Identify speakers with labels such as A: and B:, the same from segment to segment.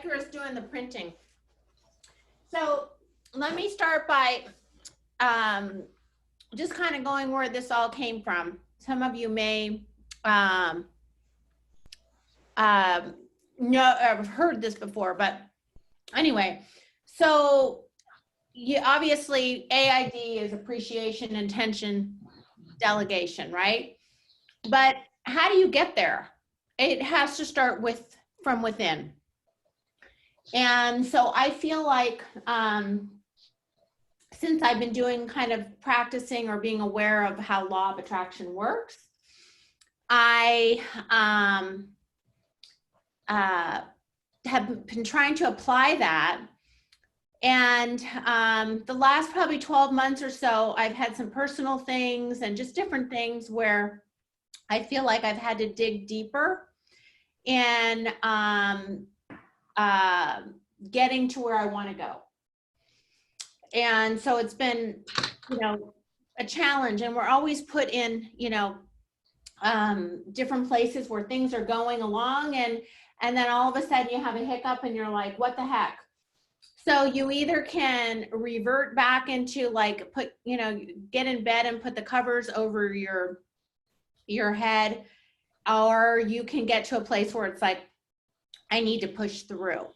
A: Icarus doing the printing. So let me start by just kind of going where this all came from. Some of you may know, I've heard this before, but anyway, so you obviously AID is appreciation, intention, delegation, right? But how do you get there? It has to start from within. And so I feel like since I've been doing kind of practicing or being aware of how law of attraction works, I have been trying to apply that. And the last probably 12 months or so, I've had some personal things and just different things where I feel like I've had to dig deeper in getting to where I want to go. And so it's been, you know, a challenge, and we're always put in, you know, different places where things are going along, and then all of a sudden you have a hiccup and you're like, what the heck? So you either can revert back into like get in bed and put the covers over your head, or you can get to a place where it's like, I need to push through.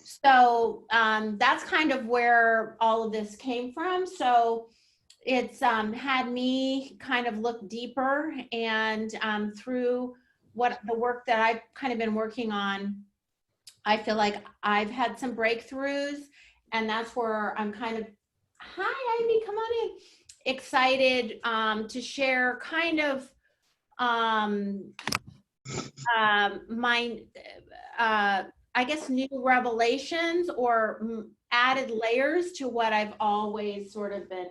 A: So that's kind of where all of this came from. So it's had me kind of look deeper, and through the work that I've kind of been working on, I feel like I've had some breakthroughs, and that's where I'm kind of, hi Ivy, come on in, excited to share kind of my, I guess, new revelations or added layers to what I've always sort of been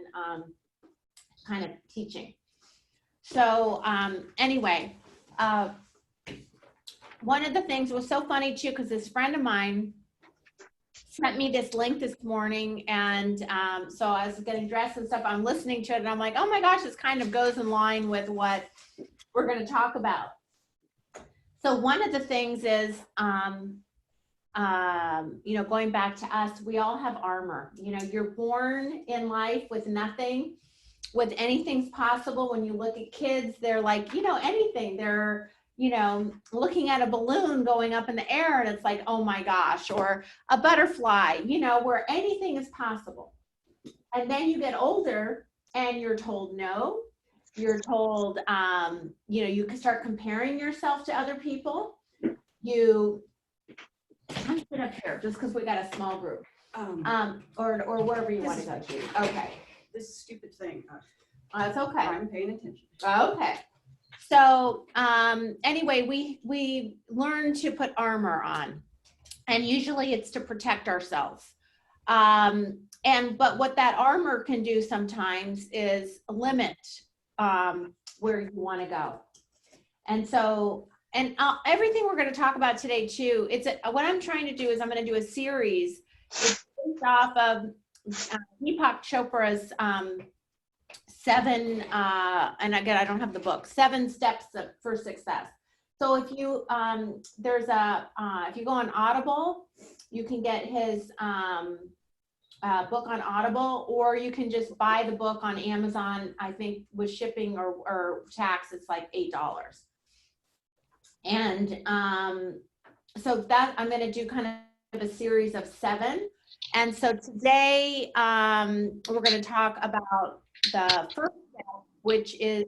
A: kind of teaching. So anyway, one of the things was so funny too, because this friend of mine sent me this link this morning, and so I was getting dressed and stuff, I'm listening to it, and I'm like, oh my gosh, this kind of goes in line with what we're going to talk about. So one of the things is, you know, going back to us, we all have armor. You know, you're born in life with nothing, with anything's possible. When you look at kids, they're like, you know, anything. They're, you know, looking at a balloon going up in the air, and it's like, oh my gosh, or a butterfly, you know, where anything is possible. And then you get older and you're told no. You're told, you know, you can start comparing yourself to other people. I'm sit up here just because we got a small group, or wherever you want to go to. Okay.
B: This stupid thing.
A: That's okay.
B: I'm paying attention.
A: Okay. So anyway, we learn to put armor on, and usually it's to protect ourselves. But what that armor can do sometimes is limit where you want to go. And so, and everything we're going to talk about today too, what I'm trying to do is I'm going to do a series. It's based off of Deepak Chopra's 7, and again, I don't have the book, 7 Steps for Success. So if you, if you go on Audible, you can get his book on Audible, or you can just buy the book on Amazon. I think with shipping or tax, it's like $8. And so that I'm going to do kind of a series of 7. And so today we're going to talk about the first step, which is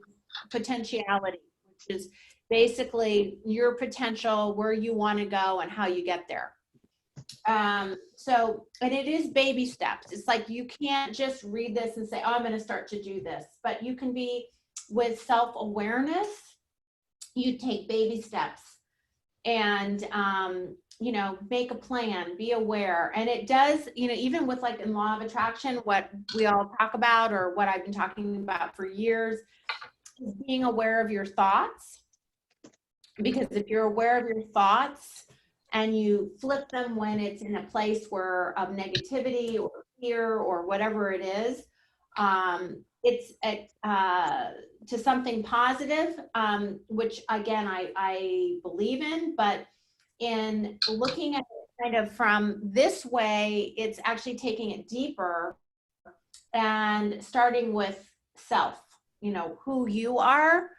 A: potentiality, which is basically your potential, where you want to go and how you get there. So, and it is baby steps. It's like, you can't just read this and say, oh, I'm going to start to do this, but you can be with self-awareness. You take baby steps and, you know, make a plan, be aware. And it does, you know, even with like in law of attraction, what we all talk about, or what I've been talking about for years, is being aware of your thoughts. Because if you're aware of your thoughts and you flip them when it's in a place where of negativity or fear or whatever it is, it's to something positive, which again, I believe in, but in looking at it kind of from this way, it's actually taking it deeper and starting with self, you know, who you are,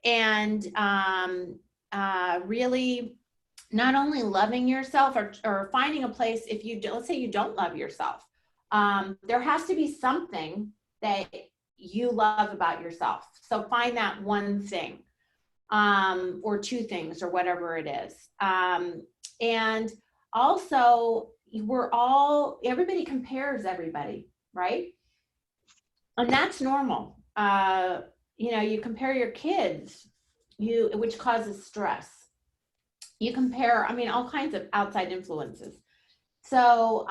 A: and really not only loving yourself or finding a place. If you do, let's say you don't love yourself, there has to be something that you love about yourself. So find that one thing, or two things, or whatever it is. And also, everybody compares everybody, right? And that's normal. You know, you compare your kids, which causes stress. You compare, I mean, all kinds of outside influences. So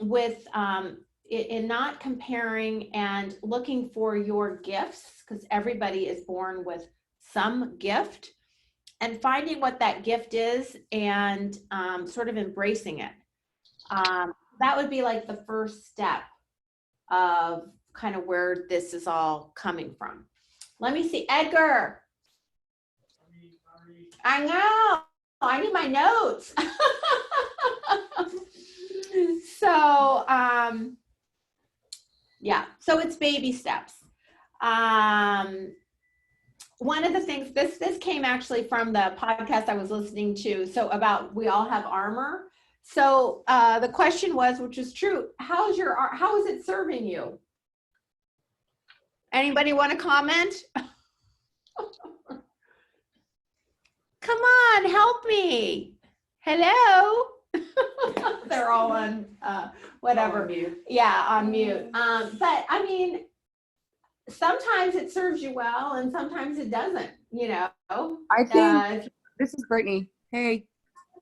A: with in not comparing and looking for your gifts, because everybody is born with some gift, and finding what that gift is, and sort of embracing it. That would be like the first step of kind of where this is all coming from. Let me see, Edgar. I know, I need my notes. So, yeah, so it's baby steps. One of the things, this came actually from the podcast I was listening to, so about we all have armor. So the question was, which is true, how is it serving you? Anybody want to comment? Come on, help me. Hello. They're all on whatever.
B: On mute.
A: Yeah, on mute. But I mean, sometimes it serves you well and sometimes it doesn't, you know.
C: I think this is Brittany. Hey.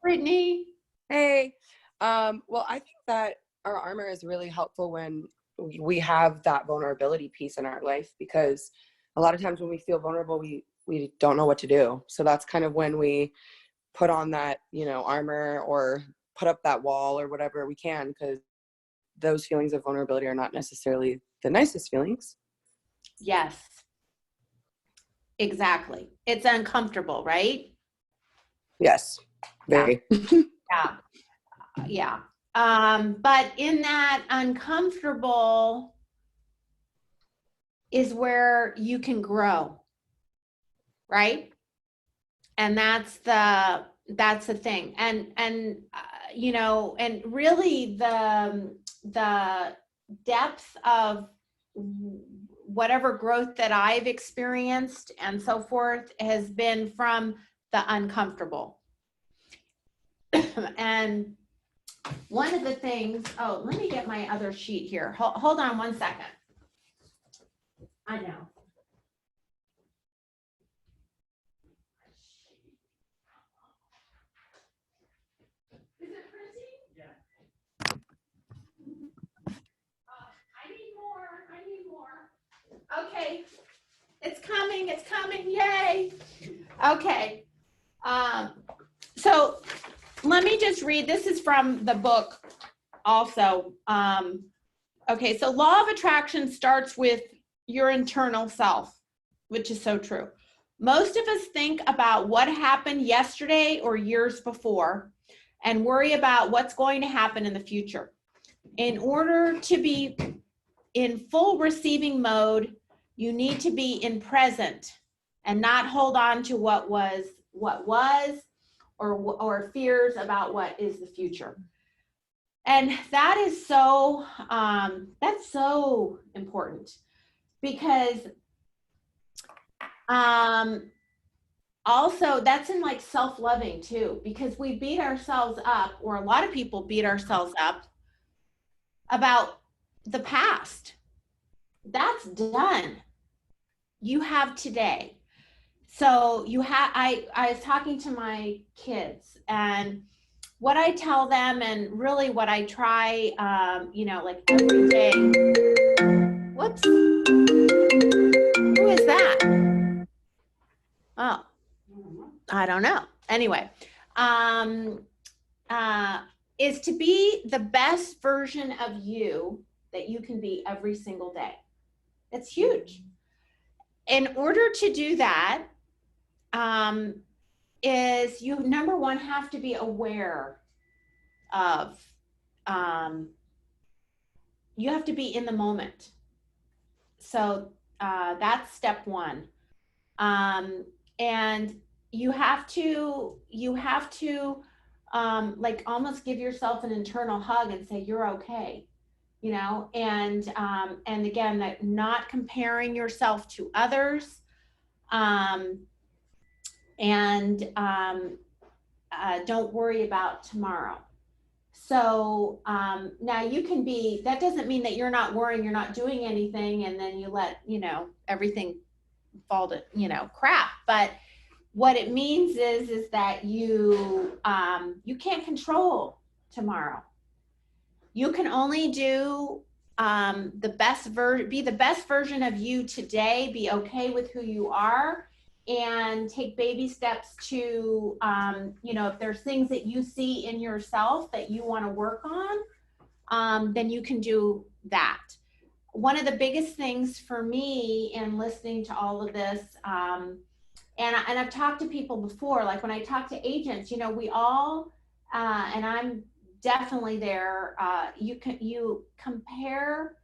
A: Brittany.
C: Hey. Well, I think that our armor is really helpful when we have that vulnerability piece in our life, because a lot of times when we feel vulnerable, we don't know what to do. So that's kind of when we put on that, you know, armor, or put up that wall or whatever we can, because those feelings of vulnerability are not necessarily the nicest feelings.
A: Yes, exactly. It's uncomfortable, right?
C: Yes, very.
A: Yeah. Yeah. But in that uncomfortable is where you can grow, right? And that's the thing. And you know, and really the depth of whatever growth that I've experienced and so forth has been from the uncomfortable. And one of the things, oh, let me get my other sheet here. Hold on one second. I know. Is it printing? Yeah. I need more. Okay. It's coming, yay. Okay. So let me just read, this is from the book also. Okay, so law of attraction starts with your internal self, which is so true. Most of us think about what happened yesterday or years before and worry about what's going to happen in the future. In order to be in full receiving mode, you need to be in present and not hold on to what was, or fears about what is the future. And that is so, that's so important, because also that's in like self-loving too, because we beat ourselves up, or a lot of people beat ourselves up about the past. That's done. You have today. So I was talking to my kids, and what I tell them, and really what I try, you know, like every day. Whoops. Who is that? Oh, I don't know. Anyway, is to be the best version of you that you can be every single day. It's huge. In order to do that, is you, number one, have to be aware of, you have to be in the moment. So that's step one. And you have to like almost give yourself an internal hug and say, you're okay, you know, and again, that not comparing yourself to others. And don't worry about tomorrow. So now you can be, that doesn't mean that you're not worrying, you're not doing anything, and then you let, you know, everything fall to, you know, crap. But what it means is that you can't control tomorrow. You can only do the best be the best version of you today, be okay with who you are, and take baby steps to, you know, if there's things that you see in yourself that you want to work on, then you can do that. One of the biggest things for me in listening to all of this, and I've talked to people before, like when I talk to agents, you know, we all, and I'm definitely there, you compare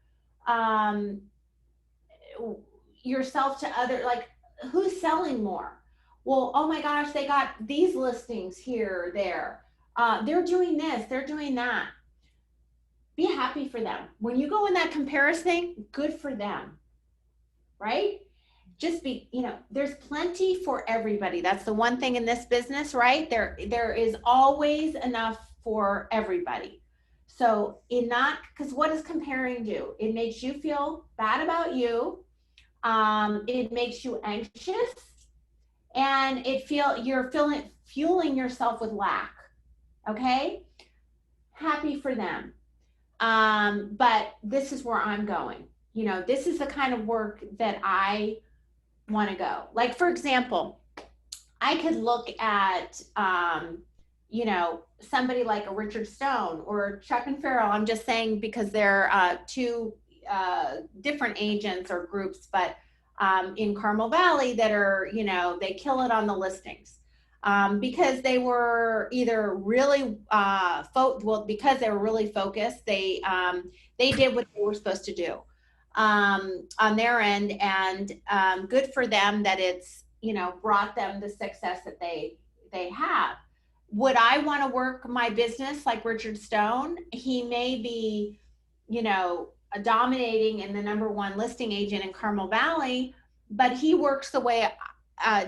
A: yourself to other, like, who's selling more? Well, oh my gosh, they got these listings here, there. They're doing this, they're doing that. Be happy for them. When you go in that comparison, good for them, right? Just be, you know, there's plenty for everybody. That's the one thing in this business, right? There is always enough for everybody. So because what does comparing do? It makes you feel bad about you. It makes you anxious, and you're fueling yourself with lack. Okay? Happy for them. But this is where I'm going. You know, this is the kind of work that I want to go. Like, for example, I could look at, you know, somebody like a Richard Stone or Chuck and Farrell. I'm just saying because they're two different agents or groups, but in Carmel Valley that are, you know, they kill it on the listings. Because they were either really because they were really focused, they did what they were supposed to do on their end, and good for them that it's, you know, brought them the success that they have. Would I want to work my business like Richard Stone? He may be, you know, dominating and the #1 listing agent in Carmel Valley, but he works the way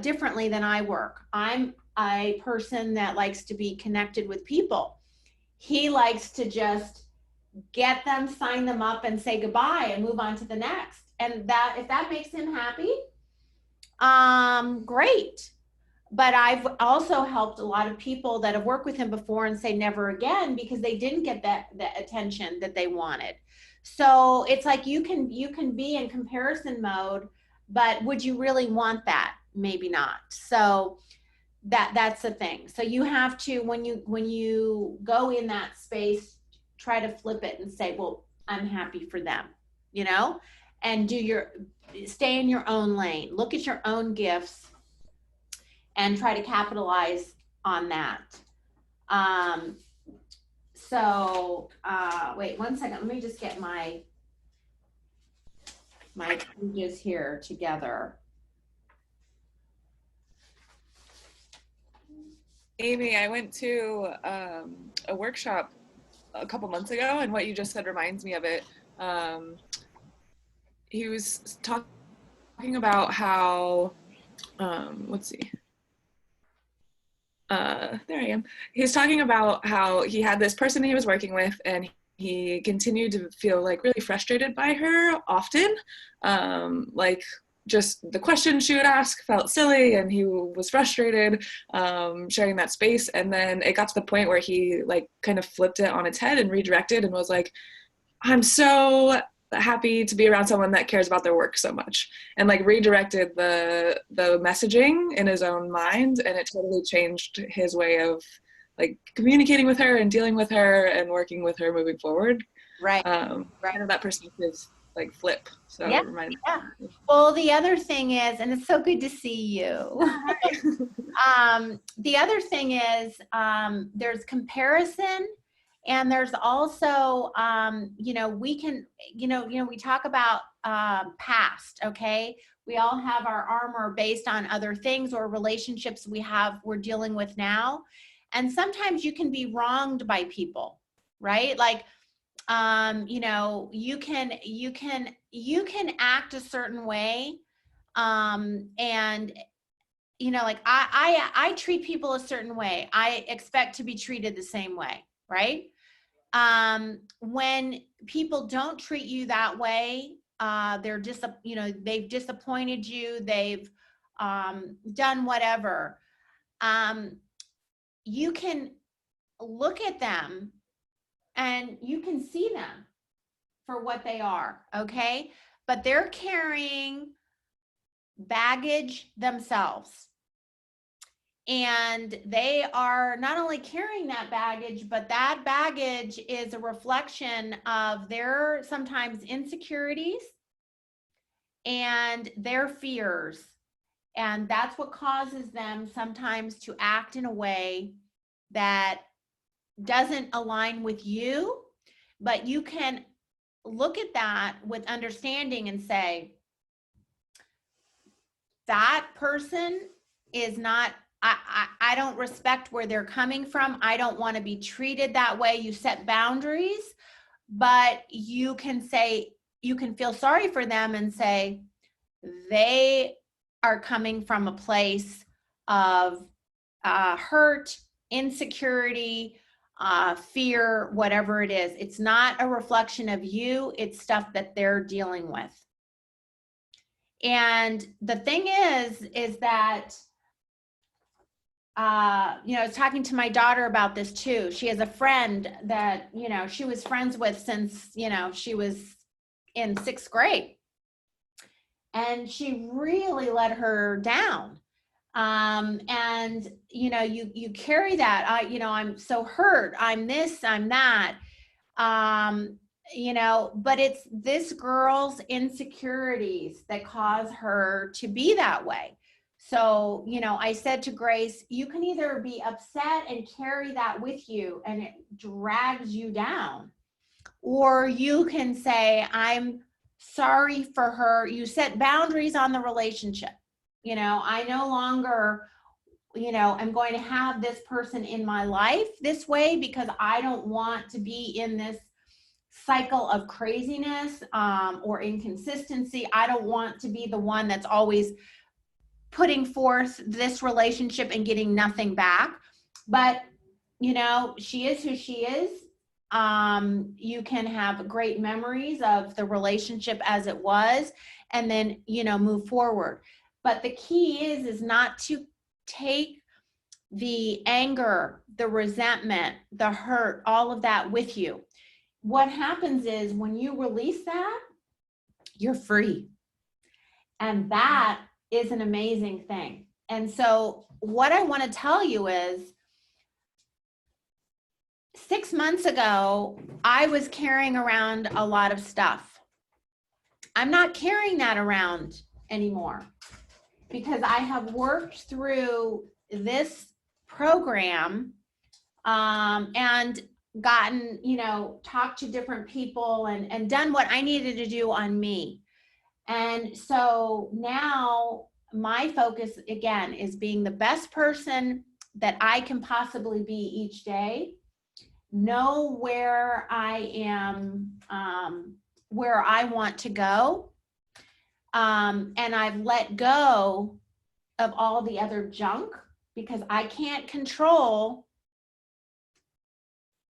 A: differently than I work. I'm a person that likes to be connected with people. He likes to just get them, sign them up, and say goodbye and move on to the next. And that, if that makes him happy, great. But I've also helped a lot of people that have worked with him before and say never again because they didn't get that attention that they wanted. So it's like you can be in comparison mode, but would you really want that? Maybe not. So that's the thing. So you have to, when you go in that space, try to flip it and say, well, I'm happy for them, you know, and stay in your own lane, look at your own gifts and try to capitalize on that. Wait 1 second. Let me just get my pages here together.
D: Amy, I went to a workshop a couple months ago, and what you just said reminds me of it. He was talking about how, let's see. There I am. He's talking about how he had this person he was working with, and he continued to feel like really frustrated by her often. Like just the questions she would ask felt silly, and he was frustrated sharing that space. And then it got to the point where he like kind of flipped it on its head and redirected and was like, I'm so happy to be around someone that cares about their work so much, and like redirected the messaging in his own mind, and it totally changed his way of like communicating with her and dealing with her and working with her moving forward.
A: Right.
D: Kind of that perspective like flip. So
A: Yeah.
D: it reminded me.
A: Well, the other thing is, and it's so good to see you. The other thing is, there's comparison And there's also, we can, we talk about past, okay? We all have our armor based on other things or relationships we're dealing with now. And sometimes you can be wronged by people, right? Like, you can act a certain way. And like I treat people a certain way. I expect to be treated the same way, right? When people don't treat you that way, they've disappointed you, they've done whatever. You can look at them and you can see them for what they are, okay? But they're carrying baggage themselves. And they are not only carrying that baggage, but that baggage is a reflection of their sometimes insecurities and their fears. And that's what causes them sometimes to act in a way that doesn't align with you. But you can look at that with understanding and say, that person is not, I don't respect where they're coming from. I don't want to be treated that way. You set boundaries, but you can feel sorry for them and say, they are coming from a place of hurt, insecurity, fear, whatever it is. It's not a reflection of you. It's stuff that they're dealing with. And the thing is that, I was talking to my daughter about this too. She has a friend that, she was friends with since, she was in 6th grade. And she really let her down. And, you carry that, I'm so hurt. I'm this, I'm that. But it's this girl's insecurities that cause her to be that way. So, I said to Grace, you can either be upset and carry that with you and it drags you down, or you can say, I'm sorry for her. You set boundaries on the relationship. I no longer, I'm going to have this person in my life this way because I don't want to be in this cycle of craziness or inconsistency. I don't want to be the one that's always putting forth this relationship and getting nothing back. But, she is who she is. You can have great memories of the relationship as it was, and then, move forward. But the key is not to take the anger, the resentment, the hurt, all of that with you. What happens is when you release that, you're free. And that is an amazing thing. And so what I want to tell you is 6 months ago, I was carrying around a lot of stuff. I'm not carrying that around anymore because I have worked through this program and gotten, talked to different people and done what I needed to do on me. And so now my focus again is being the best person that I can possibly be each day. Know where I am, where I want to go. And I've let go of all the other junk because I can't control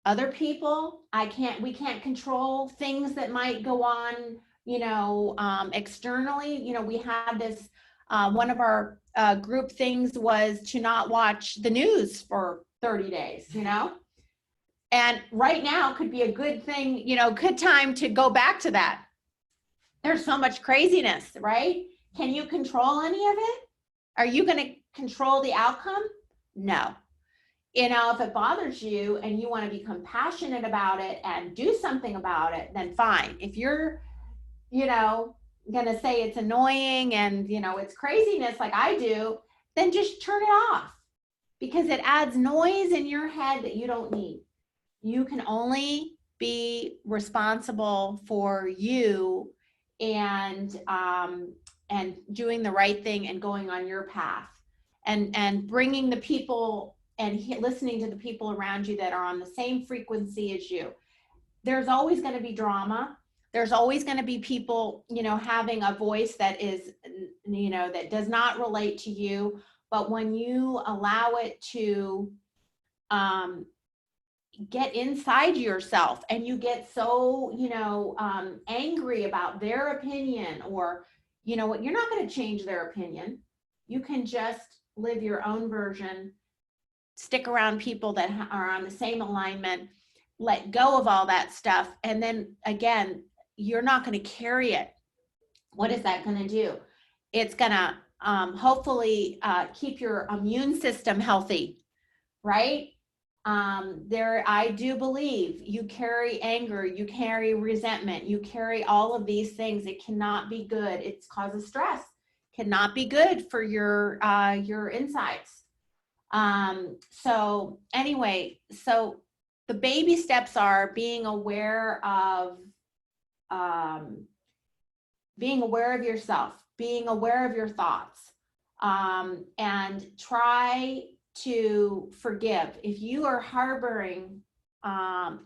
A: other people. We can't control things that might go on, externally. We had this, one of our group things was to not watch the news for 30 days, and right now could be a good thing, good time to go back to that. There's so much craziness, right? Can you control any of it? Are you going to control the outcome? No. If it bothers you and you want to be compassionate about it and do something about it, then fine. If you're, going to say it's annoying and, it's craziness like I do, then just turn it off because it adds noise in your head that you don't need. you can only be responsible for you and doing the right thing and going on your path and bringing the people and listening to the people around you that are on the same frequency as you. There's always going to be drama. There's always going to be people, having a voice that is, that does not relate to you. But when you allow it to get inside yourself and you get so, angry about their opinion, or, what, you're not going to change their opinion. You can just live your own version, stick around people that are on the same alignment, let go of all that stuff. And then again, you're not going to carry it. What is that going to do? It's going to hopefully keep your immune system healthy, right? I do believe you carry anger, you carry resentment, you carry all of these things. It cannot be good. It causes stress. Cannot be good for your insides. So anyway, so the baby steps are being aware of yourself, being aware of your thoughts, and try to forgive. If you are harboring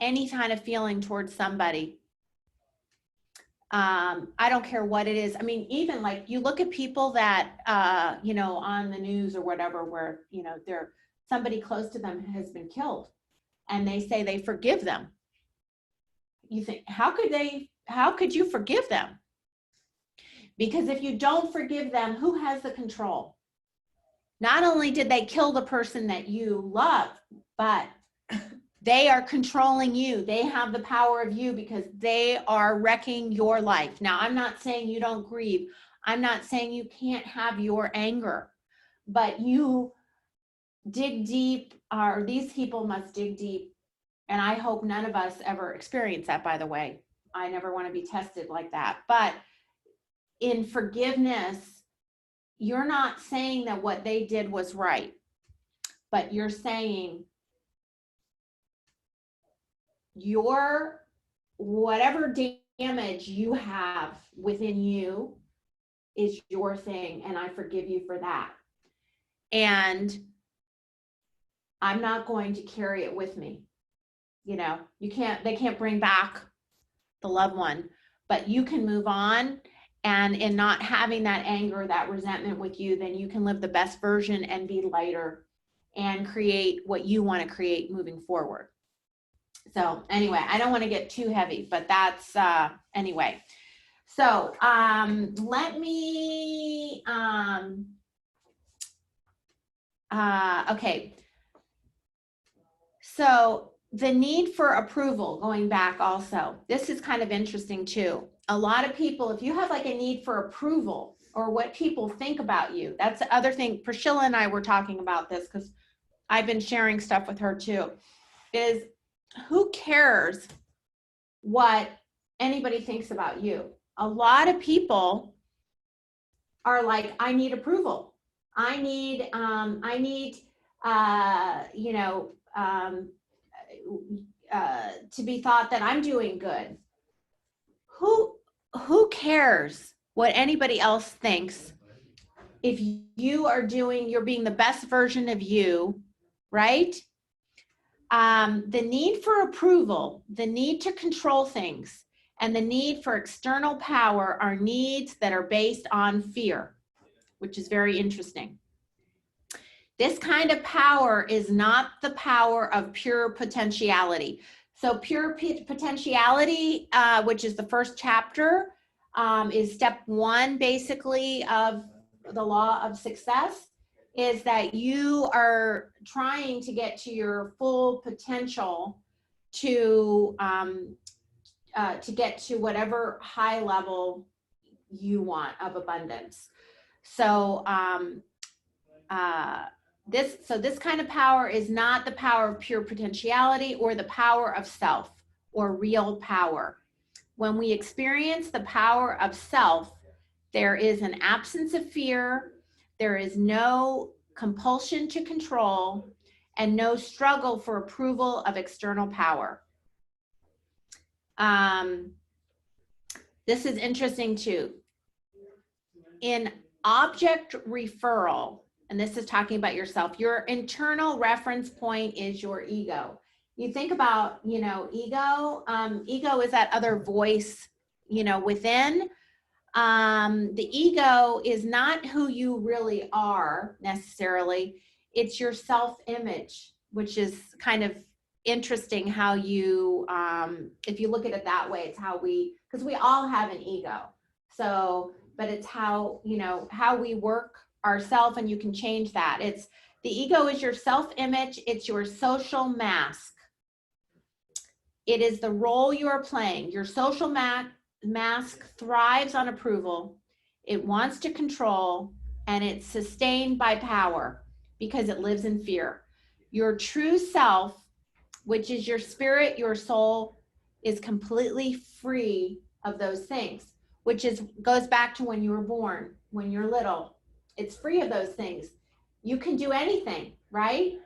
A: any kind of feeling towards somebody, I don't care what it is. I mean, even like you look at people that, on the news or whatever, where, somebody close to them has been killed and they say they forgive them. You think, how could you forgive them? Because if you don't forgive them, who has the control? Not only did they kill the person that you love, but they are controlling you. They have the power of you because they are wrecking your life. Now, I'm not saying you don't grieve. I'm not saying you can't have your anger, but you dig deep, or these people must dig deep. And I hope none of us ever experience that, by the way. I never want to be tested like that. But in forgiveness, you're not saying that what they did was right, but you're saying your whatever damage you have within you is your thing, and I forgive you for that. And I'm not going to carry it with me. They can't bring back the loved one, but you can move on. And in not having that anger, that resentment with you, then you can live the best version and be lighter and create what you want to create moving forward. So anyway, I don't want to get too heavy, but that's anyway. So let me, okay. So the need for approval, going back also, this is kind of interesting too. A lot of people, if you have like a need for approval or what people think about you, that's the other thing. Priscilla and I were talking about this because I've been sharing stuff with her too, is who cares what anybody thinks about you? A lot of people are like, I need approval. I need to be thought that I'm doing good. Who cares what anybody else thinks if you're being the best version of you, right? The need for approval, the need to control things, and the need for external power are needs that are based on fear, which is very interesting. This kind of power is not the power of pure potentiality. So pure potentiality, which is the first chapter, is step one, basically, of the law of success, is that you are trying to get to your full potential to get to whatever high level you want of abundance. So this kind of power is not the power of pure potentiality or the power of self or real power. When we experience the power of self, there is an absence of fear, there is no compulsion to control, and no struggle for approval of external power. This is interesting too. In object referral, and this is talking about yourself, your internal reference point is your ego. You think about, ego. Ego is that other voice, within. The ego is not who you really are necessarily. It's your self-image, which is kind of interesting how you, if you look at it that way, it's how because we all have an ego. So, but it's how, how we work ourselves, and you can change that. The ego is your self-image. It's your social mask. It is the role you are playing. Your social mask thrives on approval. It wants to control, and it's sustained by power because it lives in fear. Your true self, which is your spirit, your soul, is completely free of those things, which goes back to when you were born, when you're little. It's free of those things. You can do anything, right?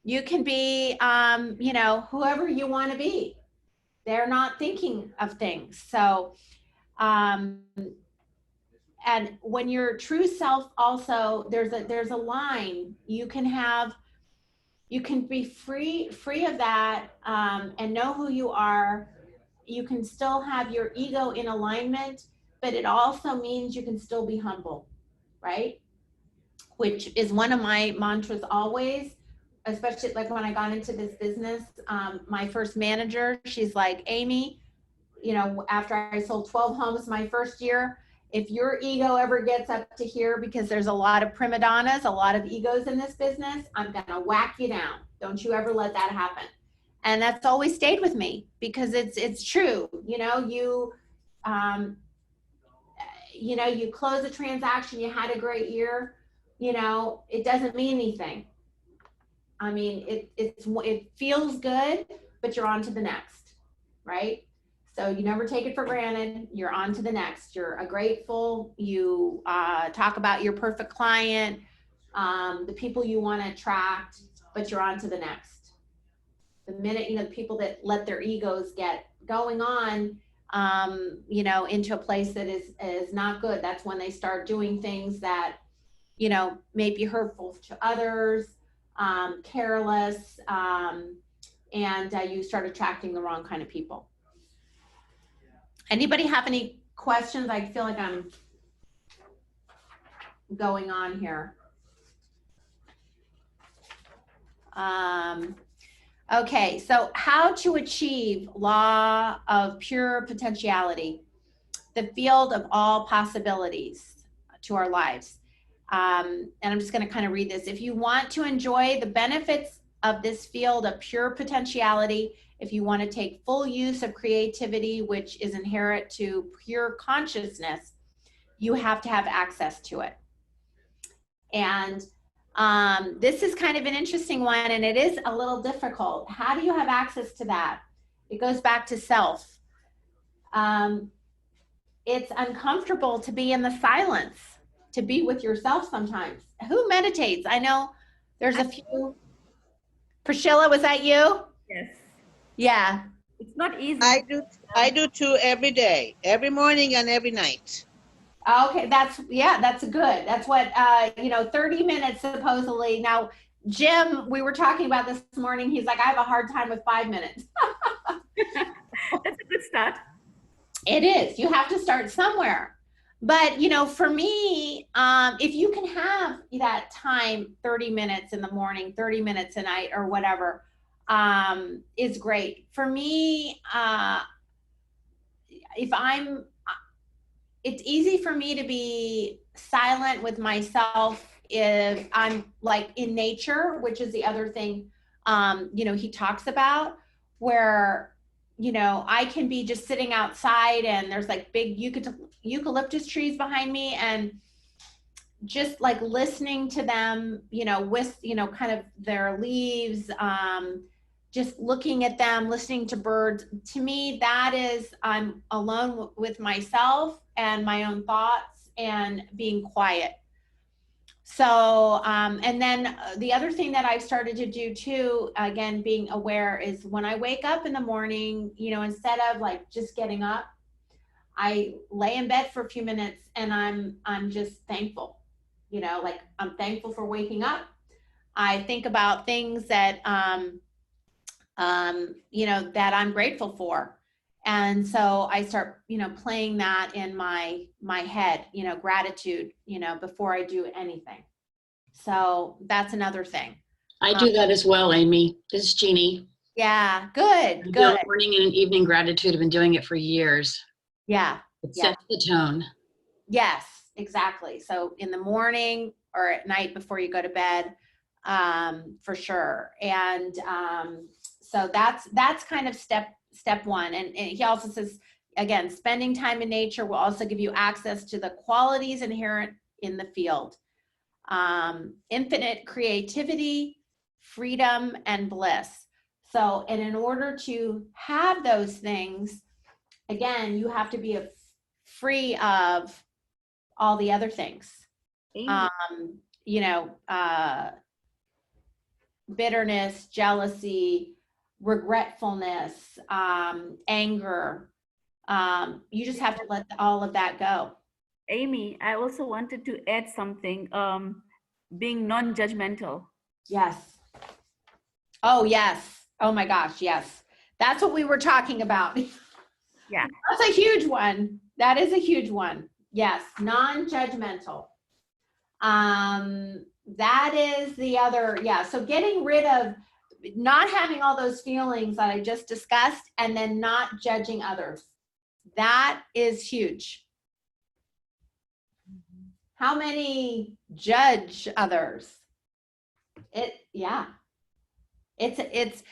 A: You can be, whoever you want to be. They're not thinking of things. So, and when your true self also, there's a line. You can be free of that, and know who you are. You can still have your ego in alignment, but it also means you can still be humble, right? Which is one of my mantras always, especially like when I got into this business. My first manager, she's like, Amy, after I sold 12 homes my first year, if your ego ever gets up to here, because there's a lot of prima donnas, a lot of egos in this business, I'm going to whack you down. Don't you ever let that happen. And that's always stayed with me because it's true. You close a transaction, you had a great year, it doesn't mean anything. I mean, it feels good, but you're on to the next, right? So you never take it for granted. You're on to the next. You're grateful. You talk about your perfect client, the people you want to attract, but you're on to the next. The minute, the people that let their egos get going on, into a place that is not good, that's when they start doing things that, may be hurtful to others, careless, and you start attracting the wrong kind of people. Anybody have any questions? I feel like I'm going on here. Okay, so how to achieve law of pure potentiality, the field of all possibilities to our lives. And I'm just going to kind of read this. If you want to enjoy the benefits of this field of pure potentiality, if you want to take full use of creativity, which is inherent to pure consciousness, you have to have access to it. And this is kind of an interesting one, and it is a little difficult. How do you have access to that? It goes back to self. It's uncomfortable to be in the silence, to be with yourself sometimes. Who meditates? I know there's a few. Priscilla, was that you?
E: Yes.
A: Yeah.
E: It's not easy.
F: I do too every day, every morning and every night.
A: Okay, that's good. That's what 30 minutes supposedly. Now, Jim, we were talking about this morning. He's like, I have a hard time with 5 minutes.
E: That's a good start.
A: It is. You have to start somewhere. But, for me, if you can have that time, 30 minutes in the morning, 30 minutes a night or whatever, is great. For me, it's easy for me to be silent with myself if I'm like in nature, which is the other thing, he talks about, where, I can be just sitting outside and there's like big eucalyptus trees behind me, and just like listening to them, with, kind of their leaves, just looking at them, listening to birds. To me, that is, I'm alone with myself and my own thoughts and being quiet. So, and then the other thing that I've started to do too, again, being aware, is when I wake up in the morning, you know, instead of like just getting up, I lay in bed for a few minutes and I'm just thankful, you know, like I'm thankful for waking up. I think about things that, you know, that I'm grateful for. And so I start, you know, playing that in my head, you know, gratitude, you know, before I do anything. So that's another thing.
G: I do that as well, Amy. This is Jeannie.
A: Yeah,
G: I
A: good,
G: do
A: good.
G: a morning and an evening gratitude. I've been doing it for years.
A: Yeah,
G: It
A: Yeah.
G: sets the tone.
A: yes, exactly. So in the morning or at night before you go to bed, for sure. And so that's kind of step one. And he also says, again, spending time in nature will also give you access to the qualities inherent in the field. Infinite creativity, freedom, and bliss. So, and in order to have those things, again, you have to be free of all the other things.
E: Amy,
A: You know, bitterness, jealousy, regretfulness, anger. You just have to let all of that go.
E: Amy, I also wanted to add something. Being non-judgmental.
A: Yes. Oh, yes. Oh my gosh, yes. That's what we were talking about.
E: Yeah.
A: That's a huge one. That is a huge one. Yes, non-judgmental. That is the other, yeah. So getting rid of not having all those feelings that I just discussed, and then not judging others. That is huge. How many judge others? Yeah. It's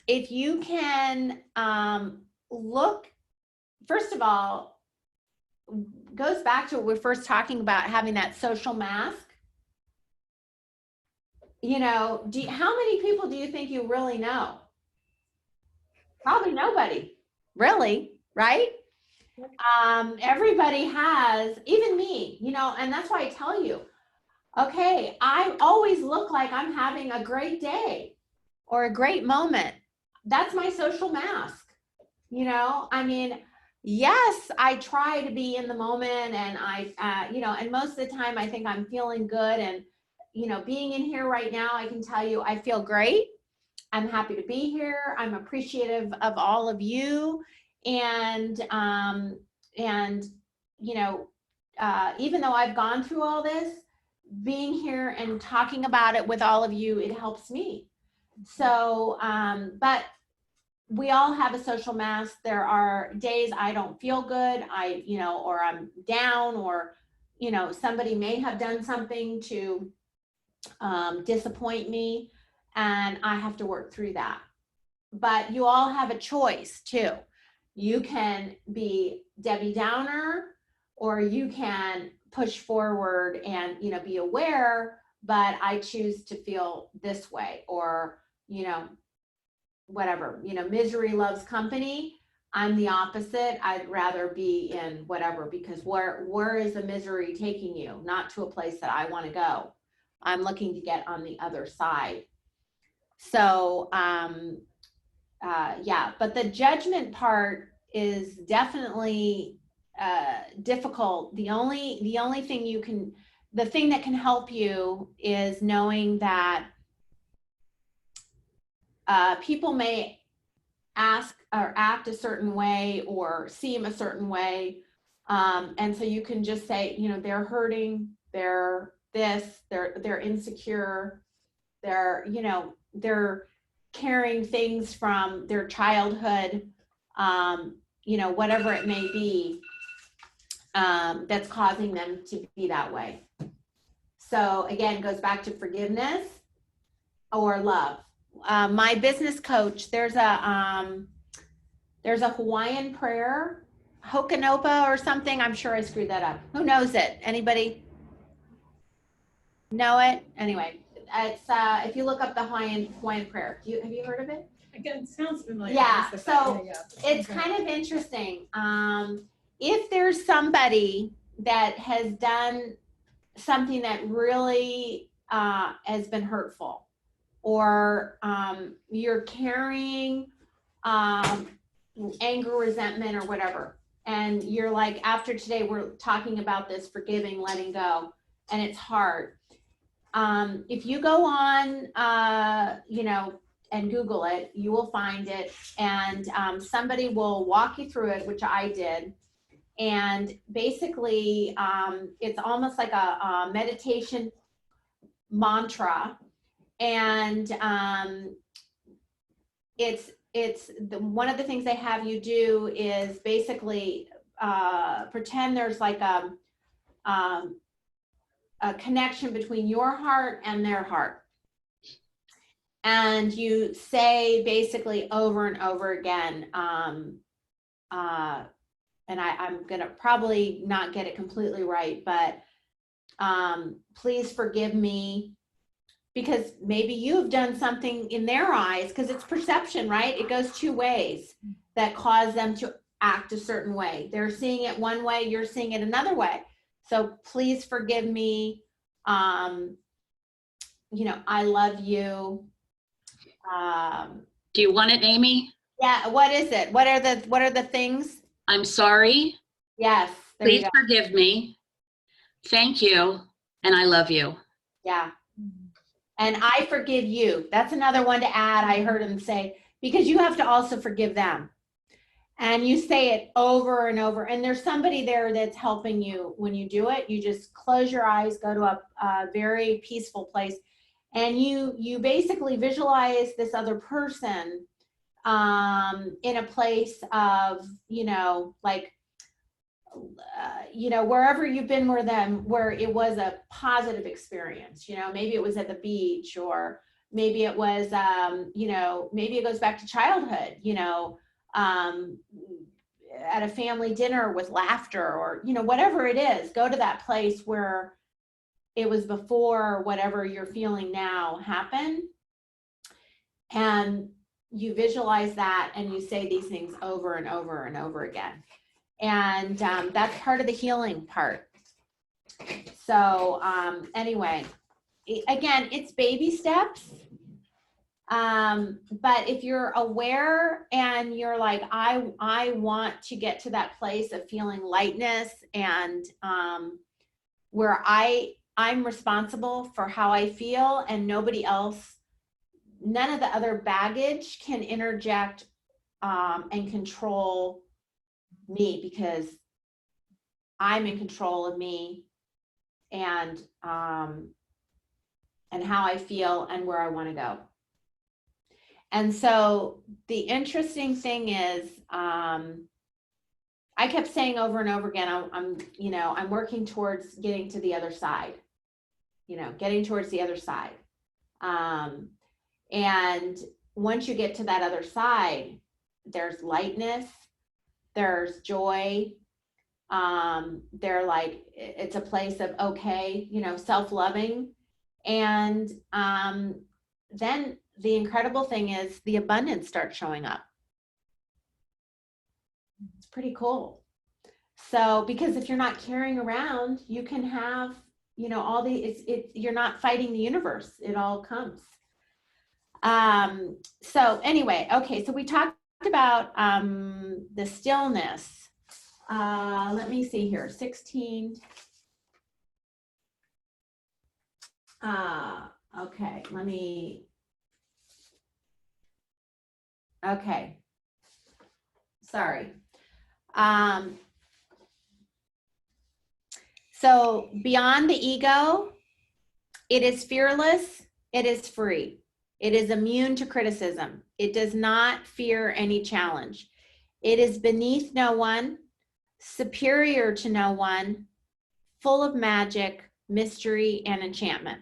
A: if you can look, first of all, goes back to what we're first talking about, having that social mask. You know, how many people do you think you really know? Probably nobody, really, right? Everybody has, even me, you know, and that's why I tell you, okay, I always look like I'm having a great day or a great moment. That's my social mask. You know, I mean, yes, I try to be in the moment, and you know, and most of the time I think I'm feeling good. And, you know, being in here right now, I can tell you I feel great. I'm happy to be here. I'm appreciative of all of you. And, you know, even though I've gone through all this, being here and talking about it with all of you, it helps me. So, but we all have a social mask. There are days I don't feel good, you know, or I'm down, or, you know, somebody may have done something to disappoint me, and I have to work through that. But you all have a choice too. You can be Debbie Downer, or you can push forward and, you know, be aware, but I choose to feel this way, or, you know, whatever, you know, misery loves company. I'm the opposite. I'd rather be in whatever, because where is the misery taking you? Not to a place that I want to go. I'm looking to get on the other side. So, yeah, but the judgment part is definitely difficult. The only thing the thing that can help you is knowing that people may ask or act a certain way or seem a certain way. And so you can just say, you know, they're hurting, they're this, they're insecure, they're, you know, they're carrying things from their childhood, you know, whatever it may be, that's causing them to be that way. So again, it goes back to forgiveness or love. My business coach, there's a Hawaiian prayer, Hokanopa or something. I'm sure I screwed that up. Who knows it? Anybody know it? Anyway, it's if you look up the Hawaiian prayer. Have you heard of it?
B: Again, it sounds familiar.
A: Yeah,
B: It's
A: so it's kind of interesting. If there's somebody that has done something that really has been hurtful, or you're carrying anger, resentment, or whatever, and you're like, after today we're talking about this forgiving, letting go, and it's hard. If you go on and Google it, you will find it, and somebody will walk you through it, which I did. And basically, it's almost like a meditation mantra, and one of the things they have you do is basically pretend there's like a connection between your heart and their heart, and you say basically over and over again, and I'm gonna probably not get it completely right, but please forgive me, because maybe you've done something in their eyes, because it's perception, right? It goes two ways that cause them to act a certain way. They're seeing it one way, you're seeing it another way. So please forgive me. I love you.
G: Do you want it, Amy?
A: Yeah, what is it? What are the things?
G: I'm sorry.
A: Yes, there you
G: Please
A: go.
G: forgive me. Thank you. And I love you.
A: Yeah. And I forgive you. That's another one to add. I heard him say, because you have to also forgive them. And you say it over and over. And there's somebody there that's helping you when you do it. You just close your eyes, go to a very peaceful place. And you basically visualize this other person in a place of, wherever you've been with them, where it was a positive experience. Maybe it was at the beach, or maybe it was, maybe it goes back to childhood, at a family dinner with laughter, or, whatever it is. Go to that place where it was before whatever you're feeling now happened. And you visualize that, and you say these things over and over and over again. And that's part of the healing part. So anyway, again, it's baby steps. But if you're aware and you're like, I want to get to that place of feeling lightness, and where I'm responsible for how I feel, and nobody else, none of the other baggage can interject and control me, because I'm in control of me and how I feel and where I want to go. And so the interesting thing is, I kept saying over and over again, I'm working towards getting to the other side, getting towards the other side. And once you get to that other side, there's lightness, there's joy. They're like, it's a place of, okay, self-loving. And then the incredible thing is the abundance starts showing up. It's pretty cool. So, because if you're not carrying around, you can have, all you're not fighting the universe. It all comes. So anyway, okay. So we talked about the stillness. Let me see here, 16. Okay, okay. Sorry. So beyond the ego, it is fearless, it is free. It is immune to criticism. It does not fear any challenge. It is beneath no one, superior to no one, full of magic, mystery, and enchantment,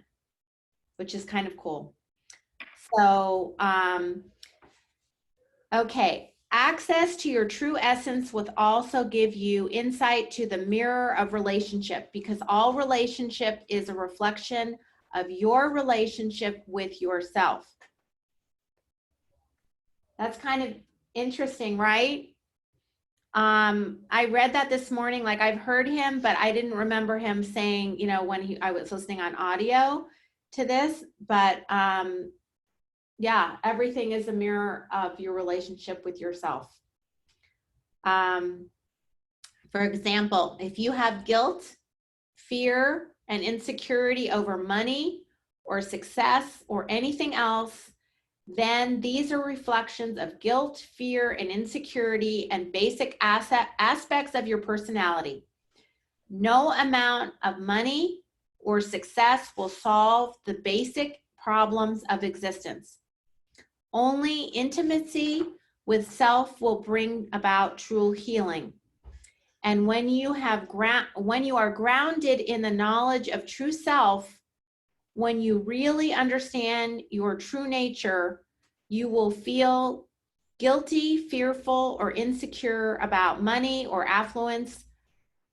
A: which is kind of cool. So, okay. Access to your true essence will also give you insight to the mirror of relationship, because all relationship is a reflection of your relationship with yourself. That's kind of interesting, right? I read that this morning, like I've heard him, but I didn't remember him saying, you know, when I was listening on audio to this, but yeah, everything is a mirror of your relationship with yourself. For example, if you have guilt, fear, and insecurity over money or success or anything else, then these are reflections of guilt, fear, and insecurity and basic aspects of your personality. No amount of money or success will solve the basic problems of existence. Only intimacy with self will bring about true healing. And when you are grounded in the knowledge of true self, when you really understand your true nature, you will feel guilty, fearful, or insecure about money or affluence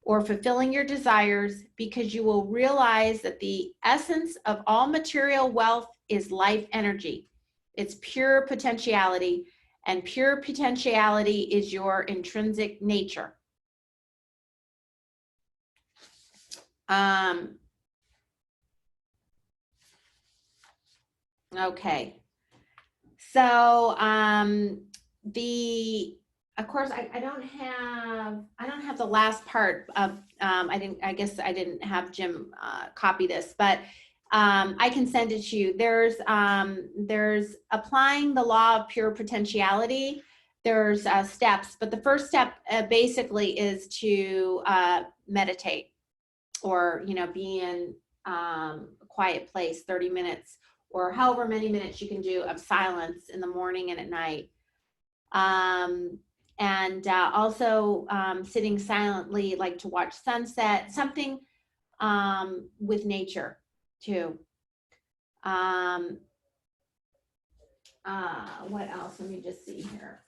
A: or fulfilling your desires, because you will realize that the essence of all material wealth is life energy. It's pure potentiality, and pure potentiality is your intrinsic nature. Okay. So of course I don't have the last part of I guess I didn't have Jim copy this, but I can send it to you. There's applying the law of pure potentiality. There's steps, but the first step basically is to meditate, or be in a quiet place 30 minutes or however many minutes you can do of silence in the morning and at night. And also sitting silently, like to watch sunset, something with nature too. What else? Let me just see here.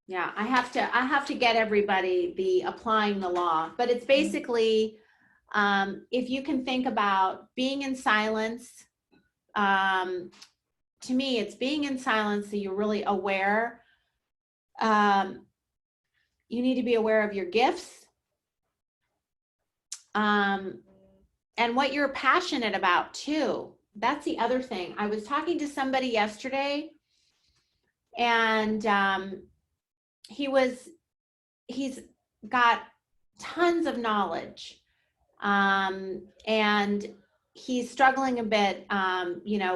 A: Yeah, I have to get everybody the applying the law, but it's basically, if you can think about being in silence, to me, it's being in silence so you're really aware. You need to be aware of your gifts, and what you're passionate about too. That's the other thing. I was talking to somebody yesterday, and he's got tons of knowledge, and he's struggling a bit,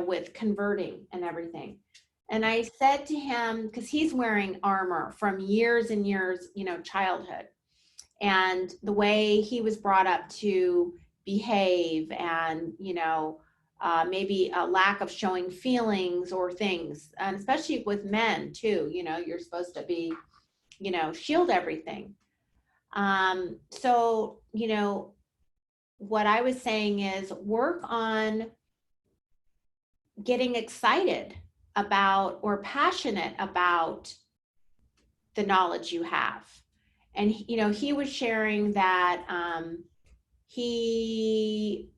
A: with converting and everything. And I said to him, because he's wearing armor from years and years, childhood, and the way he was brought up to behave, and maybe a lack of showing feelings or things, and especially with men too, you're supposed to be, shield everything. So, what I was saying is work on getting excited about or passionate about the knowledge you have. And, he was sharing that he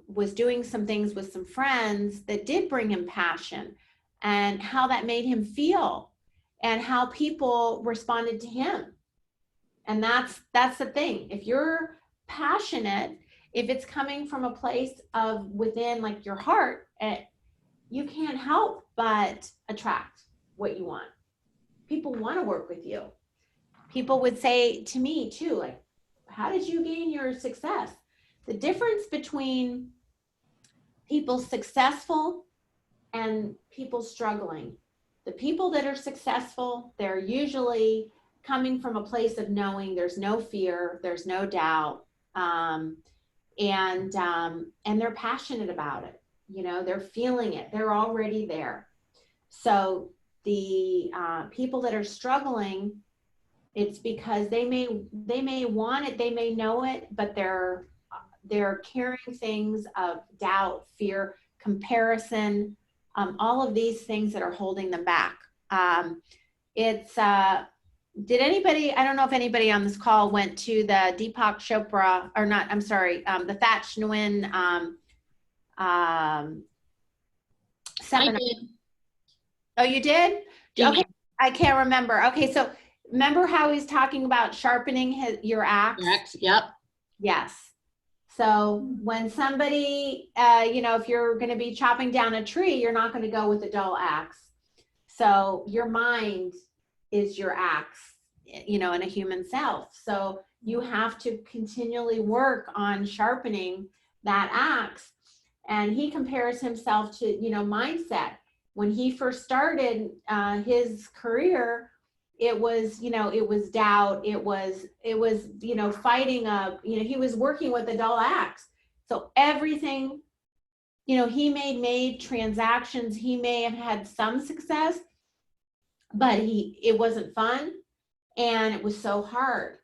A: was doing some things with some friends that did bring him passion, and how that made him feel and how people responded to him. And that's the thing. If you're passionate, if it's coming from a place of within, like your heart, you can't help but attract what you want. People want to work with you. People would say to me too, like, how did you gain your success? The difference between people successful and people struggling. The people that are successful, they're usually coming from a place of knowing there's no fear, there's no doubt, and they're passionate about it. They're feeling it. They're already there. So the people that are struggling, it's because they may want it, they may know it, but they're carrying things of doubt, fear, comparison, all of these things that are holding them back. Did anybody, I don't know if anybody on this call went to the Deepak Chopra, or not, I'm sorry, the Thach Nguyen
G: I
A: seminar.
G: did.
A: Oh, you did? Okay, I can't remember. Okay, so remember how he's talking about sharpening your axe?
G: Correct. Yep.
A: Yes. So when somebody, if you're going to be chopping down a tree, you're not going to go with a dull axe. So your mind is your axe, in a human self. So you have to continually work on sharpening that axe. And he compares himself to, mindset. When he first started his career, it was doubt, it was fighting he was working with a dull axe. So everything, he made transactions, he may have had some success, but it wasn't fun and it was so hard.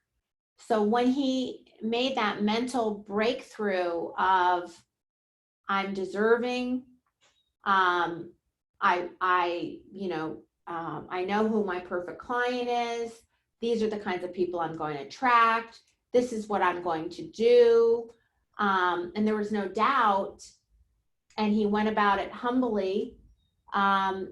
A: So when he made that mental breakthrough of I'm deserving, I know who my perfect client is. These are the kinds of people I'm going to attract. This is what I'm going to do. And there was no doubt. And he went about it humbly. The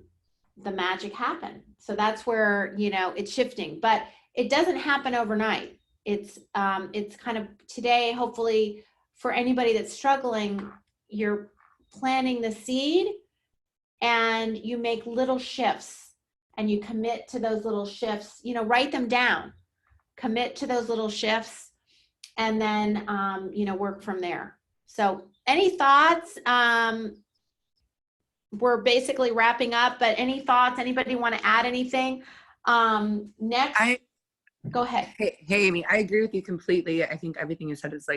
A: magic happened. So that's where, it's shifting, but it doesn't happen overnight. It's kind of today, hopefully for anybody that's struggling, you're planting the seed and you make little shifts and you commit to those little shifts, write them down, commit to those little shifts, and then, work from there. So any thoughts? We're basically wrapping up, but any thoughts? Anybody want to add anything? Next, go ahead.
C: Hey, Amy, I agree with you completely. I think everything you said is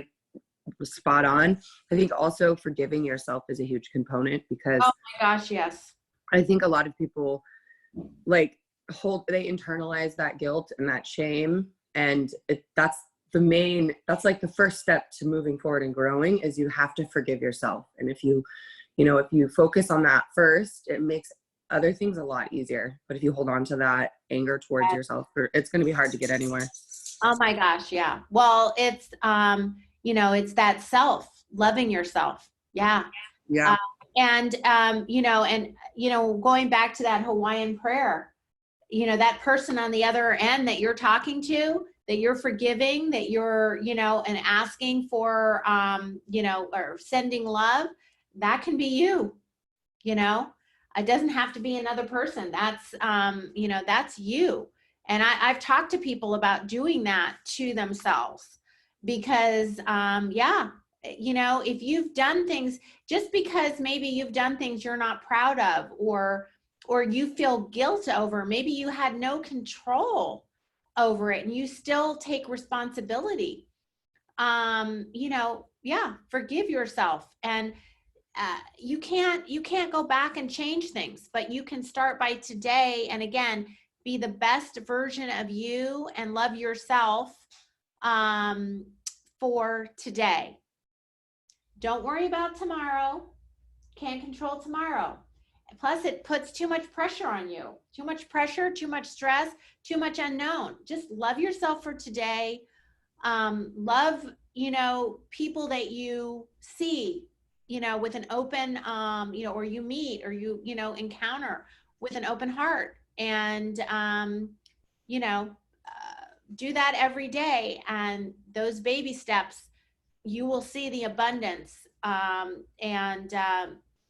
C: was spot on. I think also forgiving yourself is a huge component because
A: Oh my gosh, yes.
C: I think a lot of people they internalize that guilt and that shame. And that's the first step to moving forward and growing is you have to forgive yourself. And if you focus on that first, it makes other things a lot easier. But if you hold on to that anger towards yourself, it's going to be hard to get anywhere.
A: Oh my gosh, yeah. Well, it's it's that loving yourself. Yeah.
C: Yeah.
A: Going back to that Hawaiian prayer, that person on the other end that you're talking to, that you're forgiving, that you're, and asking for, or sending love, that can be you, it doesn't have to be another person. That's, that's you. And I've talked to people about doing that to themselves because, if you've done things, just because maybe you've done things you're not proud of, or you feel guilt over, maybe you had no control over it and you still take responsibility. Forgive yourself. And you can't go back and change things, but you can start by today. And again, be the best version of you and love yourself for today. Don't worry about tomorrow. Can't control tomorrow. Plus, it puts too much pressure on you. Too much pressure, too much stress, too much unknown. Just love yourself for today. Love, people that you see, with an open, or you meet or you encounter with an open heart. And, do that every day. And those baby steps, you will see the abundance.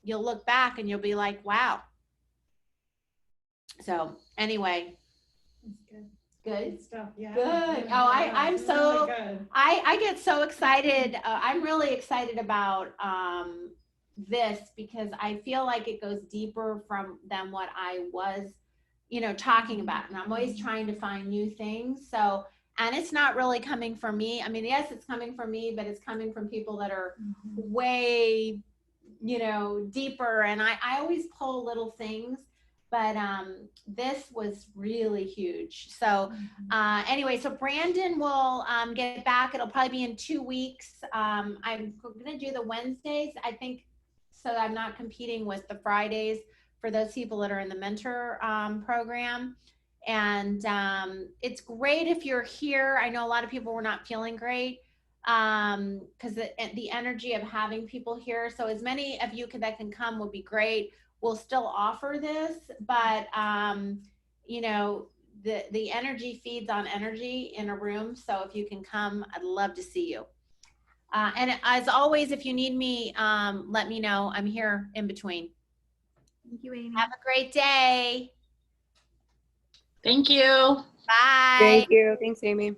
A: You'll look back and you'll be like, wow. So anyway. Good
B: stuff. Yeah.
A: Good. Oh, I'm so,
B: good.
A: I get so excited. I'm really excited about this because I feel like it goes deeper than what I was, talking about. And I'm always trying to find new things. So, and it's not really coming from me. I mean, yes, it's coming from me, but it's coming from people that are way, deeper. And I always pull little things. But this was really huge. So anyway, so Brandon will get back. It'll probably be in 2 weeks. I'm going to do the Wednesdays, I think, so I'm not competing with the Fridays for those people that are in the mentor program. And it's great if you're here. I know a lot of people were not feeling great because the energy of having people here. So as many of you that can come would be great. we'll still offer this, but, you know, the energy feeds on energy in a room. So if you can come, I'd love to see you. And as always, if you need me, let me know. I'm here in between.
E: Thank you, Amy.
A: Have a great day.
G: Thank you.
A: Bye.
C: Thank you. Thanks, Amy.